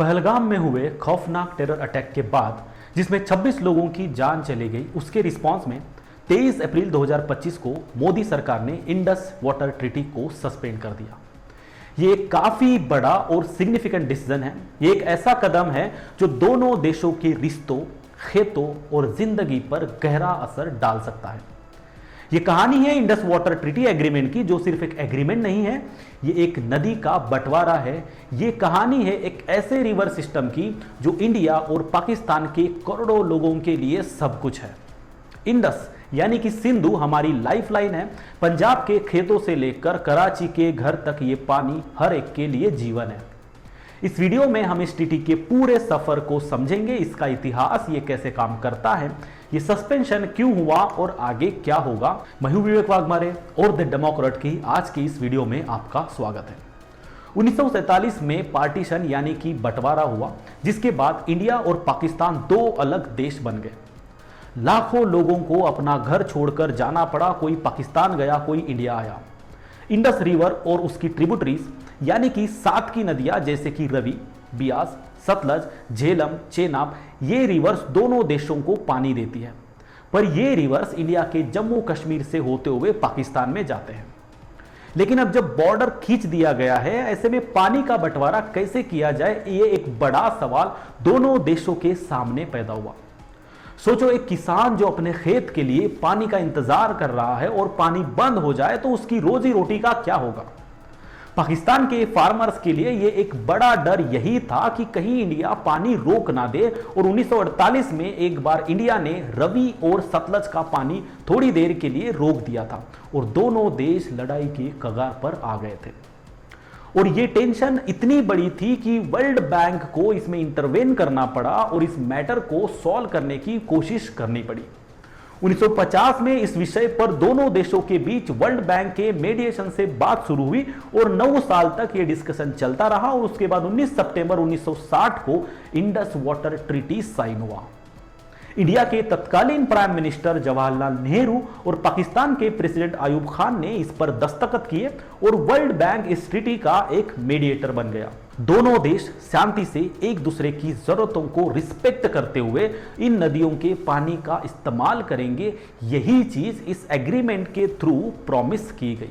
पहलगाम में हुए खौफनाक टेरर अटैक के बाद जिसमें 26 लोगों की जान चली गई, उसके रिस्पांस में 23 अप्रैल 2025 को मोदी सरकार ने इंडस वाटर ट्रीटी को सस्पेंड कर दिया। ये एक काफी बड़ा और सिग्निफिकेंट डिसीजन है। ये एक ऐसा कदम है जो दोनों देशों के रिश्तों, खेतों और जिंदगी पर गहरा असर डाल सकता है। ये कहानी है इंडस वाटर ट्रीटी एग्रीमेंट की, जो सिर्फ एक एग्रीमेंट नहीं है, ये एक नदी का बंटवारा है। ये कहानी है एक ऐसे रिवर सिस्टम की जो इंडिया और पाकिस्तान के करोड़ों लोगों के लिए सब कुछ है। इंडस यानी कि सिंधु हमारी लाइफलाइन है। पंजाब के खेतों से लेकर कराची के घर तक ये पानी हर एक के लिए जीवन है। इस वीडियो में हम इस ट्रीटी के पूरे सफर को समझेंगे, इसका इतिहास, ये कैसे काम करता है, ये सस्पेंशन क्यों हुआ और आगे क्या होगा। मैं हूं विवेक वाघमारे और द डेमोक्रेट की आज की इस वीडियो में आपका स्वागत है। 1947 में पार्टीशन यानी कि बंटवारा हुआ, जिसके बाद इंडिया और पाकिस्तान दो अलग देश बन गए। लाखों लोगों को अपना घर छोड़कर जाना पड़ा, कोई पाकिस्तान गया, कोई इंडिया आया। इंडस रिवर और उसकी ट्रिब्यूटरीज यानी कि सात की नदियां जैसे कि रवि, बियास, सतलज, झेलम, चेनाब, ये रिवर्स दोनों देशों को पानी देती है। पर ये रिवर्स इंडिया के जम्मू कश्मीर से होते हुए पाकिस्तान में जाते हैं। लेकिन अब जब बॉर्डर खींच दिया गया है, ऐसे में पानी का बंटवारा कैसे किया जाए, ये एक बड़ा सवाल दोनों देशों के सामने पैदा हुआ। सोचो, एक किसान जो अपने खेत के लिए पानी का इंतजार कर रहा है और पानी बंद हो जाए तो उसकी रोजी रोटी का क्या होगा। पाकिस्तान के फार्मर्स के लिए यह एक बड़ा डर यही था कि कहीं इंडिया पानी रोक ना दे। और 1948 में एक बार इंडिया ने रवि और सतलज का पानी थोड़ी देर के लिए रोक दिया था और दोनों देश लड़ाई के कगार पर आ गए थे। और यह टेंशन इतनी बड़ी थी कि वर्ल्ड बैंक को इसमें इंटरवेन करना पड़ा और इस मैटर को सॉल्व करने की कोशिश करनी पड़ी। 1950 में इस विषय पर दोनों देशों के बीच वर्ल्ड बैंक के मीडिएशन से बात शुरू हुई और 9 साल तक यह डिस्कशन चलता रहा और उसके बाद 19 सितंबर 1960 को इंडस वाटर ट्रीटी साइन हुआ। इंडिया के तत्कालीन प्राइम मिनिस्टर जवाहरलाल नेहरू और पाकिस्तान के प्रेसिडेंट अयूब खान ने इस पर दस्तखत किए और वर्ल्ड बैंक इस ट्रीटी का एक मीडिएटर बन गया। दोनों देश शांति से एक दूसरे की जरूरतों को रिस्पेक्ट करते हुए इन नदियों के पानी का इस्तेमाल करेंगे, यही चीज इस एग्रीमेंट के थ्रू प्रॉमिस की गई।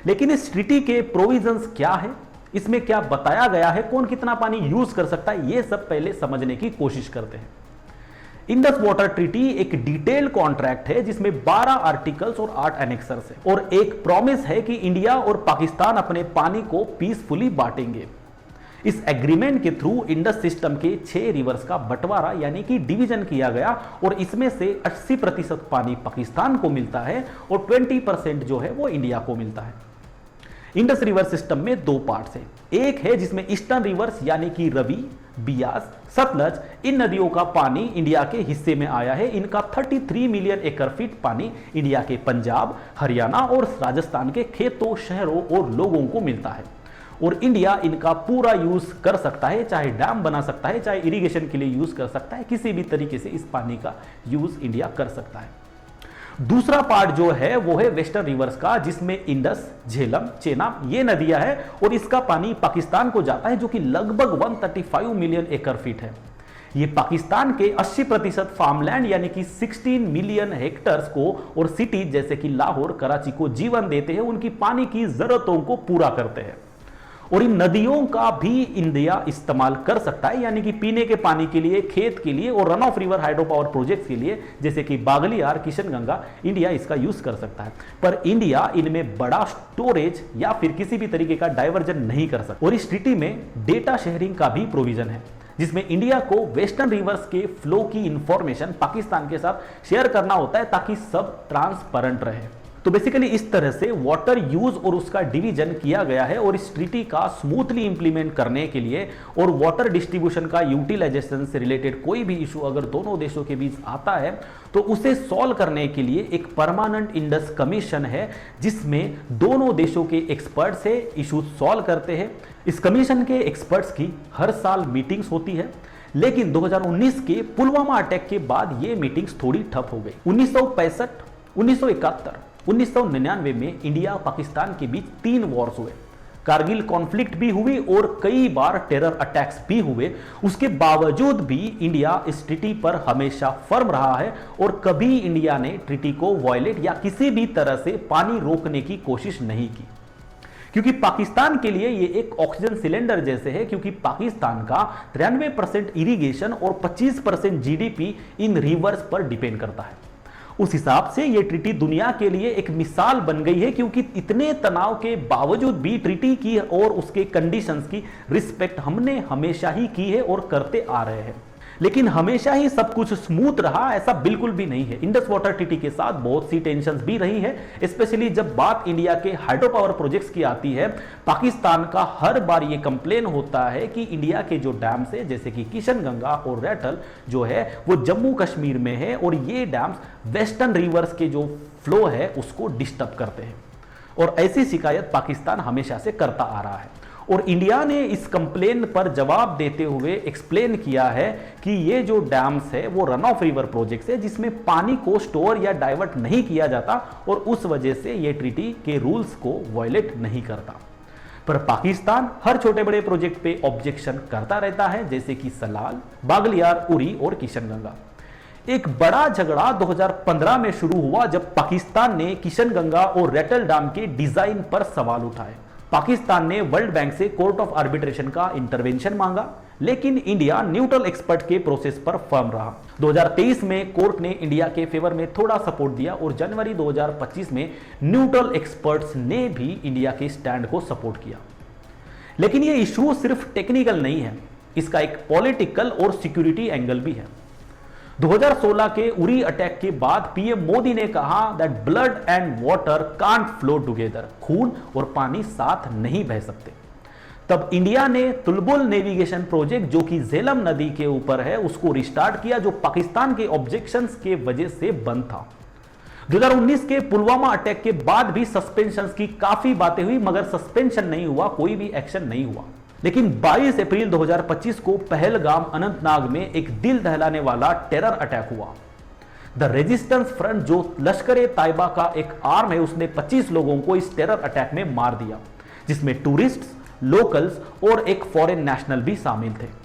लेकिन इस ट्रीटी के प्रोविजंस क्या है, इसमें क्या बताया गया है, कौन कितना पानी यूज कर सकता है, यह सब पहले समझने की कोशिश करते हैं। इंडस वाटर ट्रीटी एक डिटेल कॉन्ट्रैक्ट है जिसमें 12 आर्टिकल्स और 8 एनेक्सर्स है और एक प्रॉमिस है कि इंडिया और पाकिस्तान अपने पानी को पीसफुली बांटेंगे। इस एग्रीमेंट के थ्रू इंडस सिस्टम के 6 रिवर्स का बंटवारा यानी कि डिवीजन किया गया और इसमें से 80% पानी पाकिस्तान को मिलता है और 20% जो है वो इंडिया को मिलता है। इंडस रिवर सिस्टम में 2 पार्ट्स हैं। एक है जिसमें ईस्टर्न रिवर्स यानी कि रवि, बियास, सतलज, इन नदियों का पानी इंडिया के हिस्से में आया है। इनका 33 मिलियन एकड़ फीट पानी इंडिया के पंजाब, हरियाणा और राजस्थान के खेतों, शहरों और लोगों को मिलता है और इंडिया इनका पूरा यूज कर सकता है, चाहे डैम बना सकता है, चाहे इरिगेशन के लिए यूज कर सकता है, किसी भी तरीके से इस पानी का यूज इंडिया कर सकता है। दूसरा पार्ट जो है वो है वेस्टर्न रिवर्स का, जिसमें इंडस, झेलम, चेनाब ये नदियां हैं और इसका पानी पाकिस्तान को जाता है, जो कि लगभग 135 मिलियन एकड़ फीट है। ये पाकिस्तान के 80% फार्मलैंड यानी कि 16 मिलियन हेक्टर्स को और सिटीज जैसे कि लाहौर, कराची को जीवन देते हैं, उनकी पानी की जरूरतों को पूरा करते हैं। और इन नदियों का भी इंडिया इस्तेमाल कर सकता है, यानी कि पीने के पानी के लिए, खेत के लिए और run of river hydro power projects के लिए जैसे कि बागलियार, किशनगंगा, इंडिया इसका यूज कर सकता है। पर इंडिया इनमें बड़ा स्टोरेज या फिर किसी भी तरीके का डाइवर्जन नहीं कर सकता। और इस ट्रीटी में डेटा शेयरिंग का भी प्रोविजन है, जिसमें इंडिया को वेस्टर्न रिवर्स के फ्लो की इंफॉर्मेशन पाकिस्तान के साथ शेयर करना होता है ताकि सब ट्रांसपेरेंट रहे। तो बेसिकली इस तरह से वाटर यूज और उसका डिवीजन किया गया है और इस ट्रीटी का स्मूथली इंप्लीमेंट करने के लिए और वाटर डिस्ट्रीब्यूशन का यूटिलाइजेशन से रिलेटेड कोई भी इशू अगर दोनों देशों के बीच आता है तो उसे सॉल्व करने के लिए एक परमानेंट इंडस कमीशन है, जिसमें दोनों देशों के एक्सपर्ट्स है, इशू सॉल्व करते हैं। इस कमीशन के एक्सपर्ट्स की हर साल मीटिंग्स होती है, लेकिन 2019 के पुलवामा अटैक के बाद ये मीटिंग्स थोड़ी ठप हो गई। 1965, 1971, 1999 में इंडिया पाकिस्तान के बीच 3 वॉर्स हुए। कारगिल कॉन्फ्लिक्ट भी हुई और कई बार टेरर अटैक्स भी हुए, उसके बावजूद भी इंडिया इस ट्रीटी पर हमेशा फर्म रहा है और कभी इंडिया ने ट्रीटी को वायलेट या किसी भी तरह से पानी रोकने की कोशिश नहीं की। क्योंकि पाकिस्तान के लिए ये एक ऑक्सीजन सिलेंडर जैसे है, क्योंकि पाकिस्तान का 93% इरिगेशन और 25% जीडीपी इन रिवर्स पर डिपेंड करता है। उस हिसाब से ये ट्रीटी दुनिया के लिए एक मिसाल बन गई है, क्योंकि इतने तनाव के बावजूद भी ट्रीटी की और उसके कंडीशंस की रिस्पेक्ट हमने हमेशा ही की है और करते आ रहे हैं। लेकिन हमेशा ही सब कुछ स्मूथ रहा, ऐसा बिल्कुल भी नहीं है। इंडस वाटर ट्रीटी के साथ बहुत सी टेंशंस भी रही है, स्पेशली जब बात इंडिया के हाइड्रो पावर प्रोजेक्ट्स की आती है। पाकिस्तान का हर बार ये कंप्लेन होता है कि इंडिया के जो डैम्स है, जैसे कि किशनगंगा और रैटल जो है वो जम्मू कश्मीर में है और ये डैम्स वेस्टर्न रिवर्स के जो फ्लो है उसको डिस्टर्ब करते हैं, और ऐसी शिकायत पाकिस्तान हमेशा से करता आ रहा है। और इंडिया ने इस कंप्लेन पर जवाब देते हुए एक्सप्लेन किया है कि ये जो डैम्स है वो रन ऑफ रिवर प्रोजेक्ट्स है, जिसमें पानी को स्टोर या डाइवर्ट नहीं किया जाता और उस वजह से ये ट्रीटी के रूल्स को वायलेट नहीं करता। पर पाकिस्तान हर छोटे बड़े प्रोजेक्ट पे ऑब्जेक्शन करता रहता है, जैसे कि सलाल, बागलियार, उरी और किशनगंगा। एक बड़ा झगड़ा 2015 में शुरू हुआ जब पाकिस्तान ने किशनगंगा और रैटल डैम के डिजाइन पर सवाल उठाए। पाकिस्तान ने वर्ल्ड बैंक से कोर्ट ऑफ आर्बिट्रेशन का इंटरवेंशन मांगा, लेकिन इंडिया न्यूट्रल एक्सपर्ट के प्रोसेस पर फर्म रहा। 2023 में कोर्ट ने इंडिया के फेवर में थोड़ा सपोर्ट दिया और जनवरी 2025 में न्यूट्रल एक्सपर्ट्स ने भी इंडिया के स्टैंड को सपोर्ट किया। लेकिन यह इशू सिर्फ टेक्निकल नहीं है, इसका एक पॉलिटिकल और सिक्योरिटी एंगल भी है। 2016 के उरी अटैक के बाद पीएम मोदी ने कहा that blood and water can't flow together, खून और पानी साथ नहीं बह सकते। तब इंडिया ने तुलबुल नेविगेशन प्रोजेक्ट, जो कि झेलम नदी के ऊपर है, उसको रिस्टार्ट किया, जो पाकिस्तान के ऑब्जेक्शंस के वजह से बंद था। 2019 के पुलवामा अटैक के बाद भी सस्पेंशन की काफी बातें हुई, मगर सस्पेंशन नहीं हुआ, कोई भी एक्शन नहीं हुआ। लेकिन 22 अप्रैल 2025 को पहलगाम अनंतनाग में एक दिल दहलाने वाला टेरर अटैक हुआ। द रेजिस्टेंस फ्रंट, जो लश्कर ताइबा का एक आर्म है, उसने 25 लोगों को इस टेरर अटैक में मार दिया, जिसमें टूरिस्ट्स, लोकल्स और एक फॉरेन नेशनल भी शामिल थे।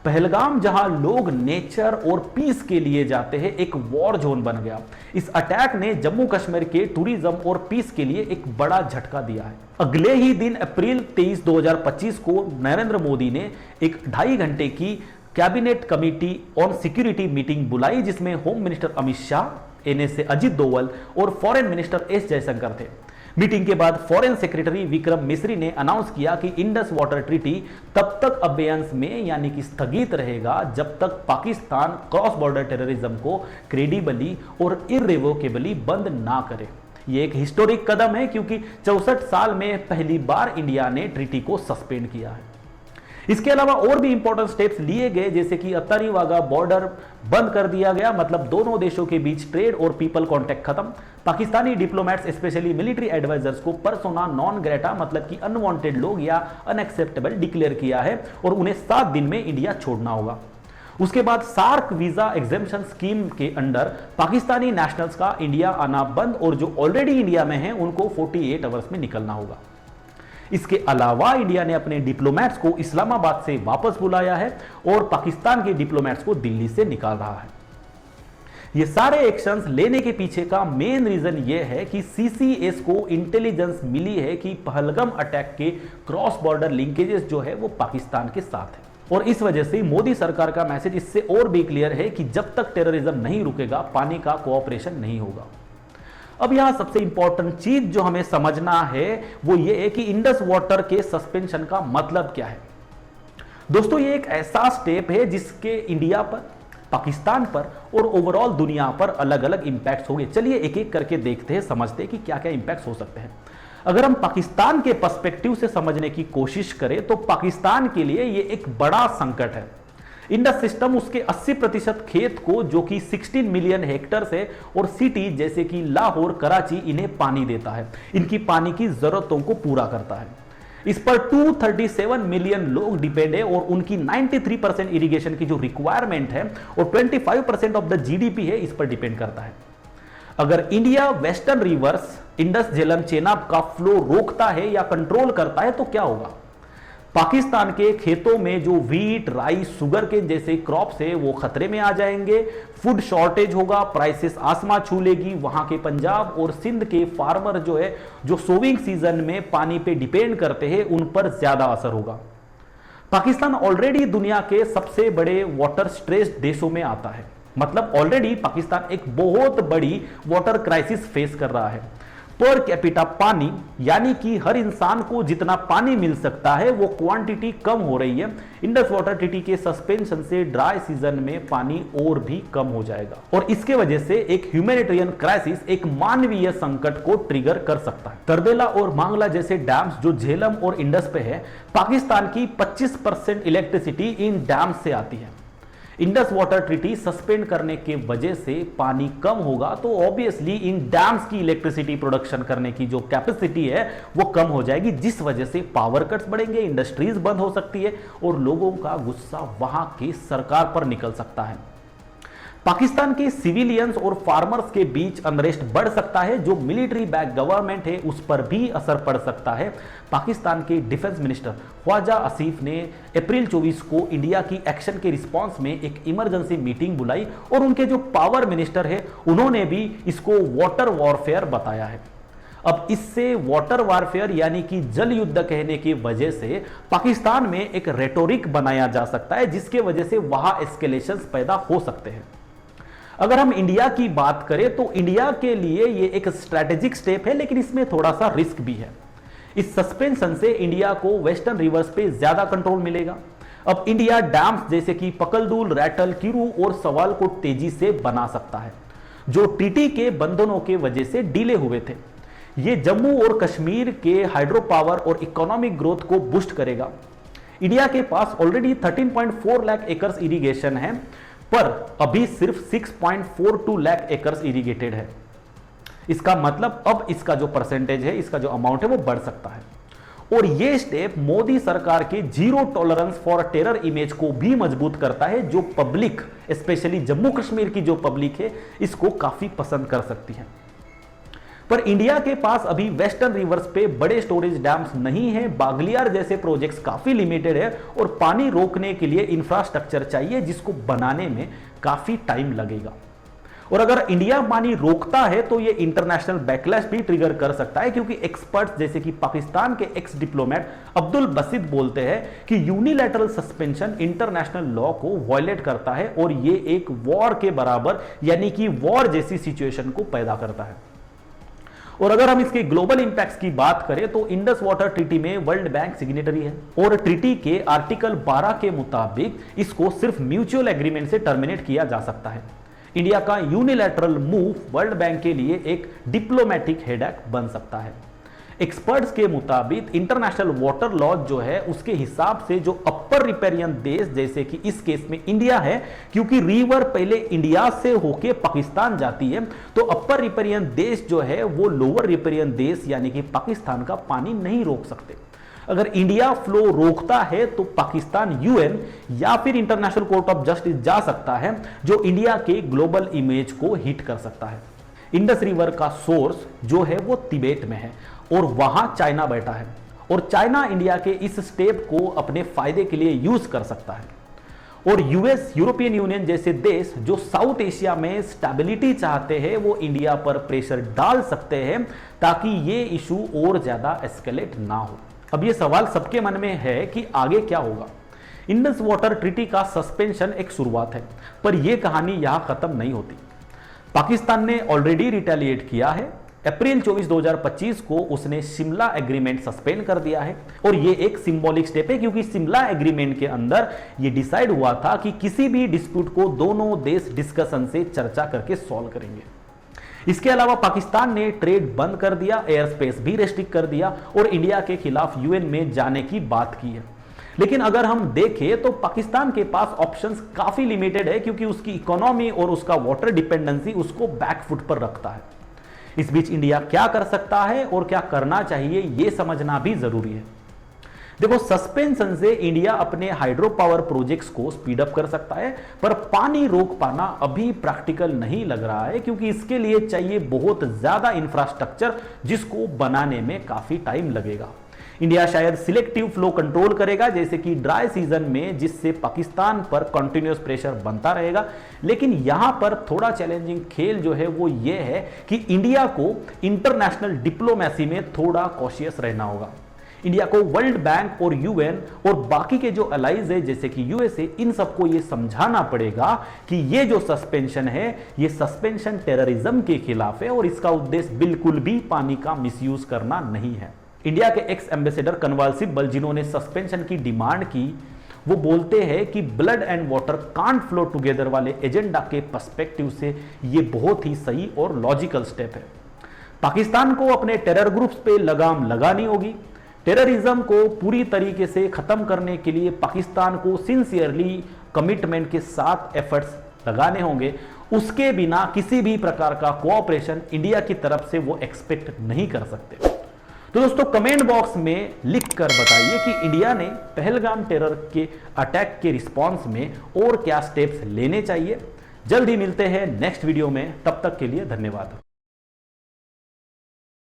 पहलगाम, जहां लोग नेचर और पीस के लिए जाते हैं, एक वॉर जोन बन गया। इस अटैक ने जम्मू कश्मीर के टूरिज्म और पीस के लिए एक बड़ा झटका दिया है। अगले ही दिन अप्रैल 23, 2025 को नरेंद्र मोदी ने एक 2.5 घंटे की cabinet committee on security meeting बुलाई, जिसमें home minister Amit Shah, NSA Ajit Doval और फॉरेन मिनिस्टर एस जयशंकर थे। मीटिंग के बाद फॉरेन सेक्रेटरी विक्रम मिस्री ने अनाउंस किया कि इंडस वाटर ट्रीटी तब तक अबेयंस में यानी कि स्थगित रहेगा जब तक पाकिस्तान क्रॉस बॉर्डर टेररिज्म को क्रेडिबली और इररिवोकेबली बंद ना करे। यह एक हिस्टोरिक कदम है, क्योंकि 64 साल में पहली बार इंडिया ने ट्रीटी को सस्पेंड किया है। इसके अलावा और भी इंपॉर्टेंट स्टेप्स लिए गए, जैसे कि अत्तानी वाघा बॉर्डर बंद कर दिया गया, मतलब दोनों देशों के बीच ट्रेड और पीपल कांटेक्ट खत्म। Pakistani diplomats, specially military advisers को पर्सोना नॉन ग्रेटा, मतलब कि अनवांटेड लोग या अनएक्सेप्टेबल डिक्लेयर किया है और उन्हें 7 दिन में इंडिया छोड़ना होगा। उसके बाद सार्क वीजा एग्जेम्पशन स्कीम के अंडर पाकिस्तानी नेशनल्स का इंडिया आना बंद और जो ऑलरेडी इंडिया में हैं उनको 48 आवर्स में निकलना होगा। इसके अलावा इंडिया ने अपने डिप्लोमेट्स को इस्लामाबाद से वापस बुलाया है और पाकिस्तान के डिप्लोमेट्स को दिल्ली से निकाल रहा है। ये सारे एक्शंस लेने के पीछे का मेन रीजन ये है कि सीसीएस को इंटेलिजेंस मिली है कि पहलगाम अटैक के क्रॉस बॉर्डर लिंकेजेस जो है वो पाकिस्तान के साथ है, और इस वजह से मोदी सरकार का मैसेज इससे और भी क्लियर है कि जब तक टेररिज्म नहीं रुकेगा, पानी का कोऑपरेशन नहीं होगा। अब यहां सबसे इंपॉर्टेंट चीज जो हमें समझना है वो ये है कि इंडस वाटर के सस्पेंशन का मतलब क्या है। दोस्तों, ये एक ऐसा स्टेप है जिसके इंडिया पर, पाकिस्तान पर और ओवरऑल दुनिया पर अलग अलग इंपैक्ट्स होंगे। चलिए एक एक करके देखते हैं, समझते हैं कि क्या क्या इंपैक्ट्स हो सकते हैं। अगर हम पाकिस्तान के पर्सपेक्टिव से समझने की कोशिश करें तो पाकिस्तान के लिए यह एक बड़ा संकट है। इंडस सिस्टम उसके 80% खेत को, जो कि 16 मिलियन हेक्टेयर है, और सिटी जैसे कि लाहौर, कराची, इन्हें पानी देता है, इनकी पानी की जरूरतों को पूरा करता है। इस पर 237 मिलियन लोग डिपेंड है और उनकी 93% इरिगेशन की जो रिक्वायरमेंट है और 25% ऑफ द जीडीपी है, इस पर डिपेंड करता है। अगर India western rivers Indus Jhelum Chenab का फ्लो रोकता है या कंट्रोल करता है तो क्या होगा? पाकिस्तान के खेतों में जो वीट, राइस, शुगर के जैसे क्रॉप्स है वो खतरे में आ जाएंगे, फूड शॉर्टेज होगा, प्राइसेस आसमां छू लेगी। वहां के पंजाब और सिंध के फार्मर जो है, जो सोविंग सीजन में पानी पे डिपेंड करते हैं, उन पर ज्यादा असर होगा। पाकिस्तान ऑलरेडी दुनिया के सबसे बड़े वाटर स्ट्रेस्ड देशों में आता है, मतलब ऑलरेडी पाकिस्तान एक बहुत बड़ी वाटर क्राइसिस फेस कर रहा है। पर कैपिटा पानी, यानी कि हर इंसान को जितना पानी मिल सकता है वो क्वांटिटी कम हो रही है। इंडस वाटर ट्रीटी के सस्पेंशन से ड्राई सीजन में पानी और भी कम हो जाएगा और इसके वजह से एक ह्यूमैनिटेरियन क्राइसिस, एक मानवीय संकट को ट्रिगर कर सकता है। तरबेला और मांगला जैसे डैम्स जो झेलम और इंडस पे है, पाकिस्तान की 25% इलेक्ट्रिसिटी इन डैम्स से आती है। इंडस वाटर ट्रीटी सस्पेंड करने के वजह से पानी कम होगा तो ऑब्वियसली इन डैम्स की इलेक्ट्रिसिटी प्रोडक्शन करने की जो कैपेसिटी है वो कम हो जाएगी, जिस वजह से पावर कट्स बढ़ेंगे, इंडस्ट्रीज बंद हो सकती है और लोगों का गुस्सा वहां की सरकार पर निकल सकता है। पाकिस्तान के सिविलियंस और फार्मर्स के बीच अनरेस्ट बढ़ सकता है। जो मिलिट्री बैक गवर्नमेंट है उस पर भी असर पड़ सकता है। पाकिस्तान के डिफेंस मिनिस्टर ख्वाजा आसिफ ने अप्रैल 24 को इंडिया की एक्शन के रिस्पांस में एक इमरजेंसी मीटिंग बुलाई और उनके जो पावर मिनिस्टर है उन्होंने भी इसको वाटर वॉरफेयर बताया है। अब इससे वाटर वॉरफेयर यानी कि जल युद्ध कहने की वजह से पाकिस्तान में एक रेटोरिक बनाया जा सकता है, जिसके वजह से वहां एस्केलेशंस पैदा हो सकते हैं। अगर हम इंडिया की बात करें तो इंडिया के लिए ये एक स्ट्रैटेजिक स्टेप है, लेकिन इसमें थोड़ा सा रिस्क भी है। इस सस्पेंशन से इंडिया को वेस्टर्न रिवर्स पे ज्यादा कंट्रोल मिलेगा। अब इंडिया डैम्स जैसे कि पकलदुल, रैटल, किरू और सवाल को तेजी से बना सकता है, जो टीटी के बंधनों के वजह से डिले हुए थे। ये जम्मू और कश्मीर के हाइड्रो पावर और इकोनॉमिक ग्रोथ को बूस्ट करेगा। इंडिया के पास ऑलरेडी 13.4 लाख एकर्स इरिगेशन है, पर अभी सिर्फ 6.42 लाख एकर्स इरिगेटेड है। इसका मतलब अब इसका जो परसेंटेज है, इसका जो अमाउंट है वो बढ़ सकता है। और ये स्टेप मोदी सरकार के zero tolerance for terror image को भी मजबूत करता है, जो पब्लिक, स्पेशली जम्मू कश्मीर की जो पब्लिक है, इसको काफी पसंद कर सकती है। पर इंडिया के पास अभी वेस्टर्न रिवर्स पे बड़े स्टोरेज डैम्स नहीं है। बागलियार जैसे प्रोजेक्ट्स काफी लिमिटेड है और पानी रोकने के लिए इंफ्रास्ट्रक्चर चाहिए, जिसको बनाने में काफी टाइम लगेगा। और अगर इंडिया पानी रोकता है तो ये इंटरनेशनल बैकलैश भी ट्रिगर कर सकता है, क्योंकि एक्सपर्ट्स जैसे कि पाकिस्तान के एक्स डिप्लोमेट अब्दुल बसित बोलते हैं कि यूनिलैटरल सस्पेंशन इंटरनेशनल लॉ को वायलेट करता है और ये एक वॉर के बराबर, यानी कि वॉर जैसी सिचुएशन को पैदा करता है। और अगर हम इसके ग्लोबल इंपैक्ट्स की बात करें तो इंडस वाटर ट्रीटी में वर्ल्ड बैंक सिग्नेटरी है और ट्रीटी के आर्टिकल 12 के मुताबिक इसको सिर्फ म्यूचुअल एग्रीमेंट से टर्मिनेट किया जा सकता है। इंडिया का यूनिलैटरल मूव वर्ल्ड बैंक के लिए एक डिप्लोमेटिक हेडेक बन सकता है। एक्सपर्ट्स के मुताबिक इंटरनेशनल वाटर लॉ जो है उसके हिसाब से जो अपर रिपेरियन देश, जैसे कि इस केस में इंडिया है, क्योंकि रिवर पहले इंडिया से होके पाकिस्तान जाती है, तो अपर रिपेरियन देश जो है वो लोअर रिपेरियन देश यानी कि पाकिस्तान का पानी नहीं रोक सकते। अगर इंडिया फ्लो रोकता है तो पाकिस्तान यूएन या फिर इंटरनेशनल कोर्ट ऑफ जस्टिस जा सकता है, जो इंडिया के ग्लोबल इमेज को हिट कर सकता है। इंडस रिवर का सोर्स जो है वो तिबेट में है और वहां चाइना बैठा है और चाइना इंडिया के इस स्टेप को अपने फायदे के लिए यूज कर सकता है। और यूएस, यूरोपियन यूनियन जैसे देश जो साउथ एशिया में स्टेबिलिटी चाहते हैं, वो इंडिया पर प्रेशर डाल सकते हैं ताकि ये इशू और ज्यादा एस्केलेट ना हो। अब ये सवाल सबके मन में है कि आगे क्या होगा। इंडस वाटर ट्रीटी का सस्पेंशन एक शुरुआत है, पर यह कहानी यहां खत्म नहीं होती। पाकिस्तान ने ऑलरेडी रिटेलिएट किया है। अप्रैल 24, 2025 को उसने शिमला एग्रीमेंट सस्पेंड कर दिया है और यह एक सिंबॉलिक स्टेप है, क्योंकि शिमला एग्रीमेंट के अंदर यह डिसाइड हुआ था कि किसी भी डिस्प्यूट को दोनों देश डिस्कशन से चर्चा करके सॉल्व करेंगे। इसके अलावा पाकिस्तान ने ट्रेड बंद कर दिया, एयर स्पेस भी रेस्ट्रिक्ट कर दिया और इंडिया के खिलाफ यूएन में जाने की बात की है। लेकिन अगर हम देखें तो पाकिस्तान के पास ऑप्शंस काफी लिमिटेड है, क्योंकि उसकी इकोनॉमी और उसका वाटर डिपेंडेंसी उसको बैकफुट पर रखता है। इस बीच इंडिया क्या कर सकता है और क्या करना चाहिए, यह समझना भी जरूरी है। देखो, सस्पेंशन से इंडिया अपने हाइड्रो पावर प्रोजेक्ट्स को स्पीड अप कर सकता है, पर पानी रोक पाना अभी प्रैक्टिकल नहीं लग रहा है, क्योंकि इसके लिए चाहिए बहुत ज्यादा इंफ्रास्ट्रक्चर, जिसको बनाने में काफी टाइम लगेगा। इंडिया शायद सिलेक्टिव फ्लो कंट्रोल करेगा, जैसे कि ड्राई सीजन में, जिससे पाकिस्तान पर कंटिन्यूअस प्रेशर बनता रहेगा। लेकिन यहां पर थोड़ा चैलेंजिंग खेल जो है वो ये है कि इंडिया को इंटरनेशनल डिप्लोमेसी में थोड़ा कॉशियस रहना होगा। इंडिया को वर्ल्ड बैंक और यूएन और बाकी के जो अलाइज है जैसे कि यूएसए, इन सबको ये समझाना पड़ेगा कि ये जो सस्पेंशन है, ये सस्पेंशन टेररिज्म के खिलाफ है और इसका उद्देश्य बिल्कुल भी पानी का मिसयूज करना नहीं है। इंडिया के एक्स एम्बेसडर कनवाल सिब्बल, जिन्होंने सस्पेंशन की डिमांड की, वो बोलते हैं कि blood and water can't flow together वाले एजेंडा के पर्सपेक्टिव से ये बहुत ही सही और लॉजिकल स्टेप है। पाकिस्तान को अपने टेरर ग्रुप्स पे लगाम लगानी होगी। टेररिज्म को पूरी तरीके से खत्म करने के लिए पाकिस्तान को सिंसियरली कमिटमेंट के साथ एफर्ट्स लगाने होंगे। उसके बिना किसी भी प्रकार का कोऑपरेशन इंडिया की तरफ से वो एक्सपेक्ट नहीं कर सकते। तो दोस्तों, कमेंट बॉक्स में लिख कर बताइए कि इंडिया ने पहलगाम टेरर के अटैक के रिस्पॉन्स में और क्या स्टेप्स लेने चाहिए। जल्द ही मिलते हैं नेक्स्ट वीडियो में, तब तक के लिए धन्यवाद।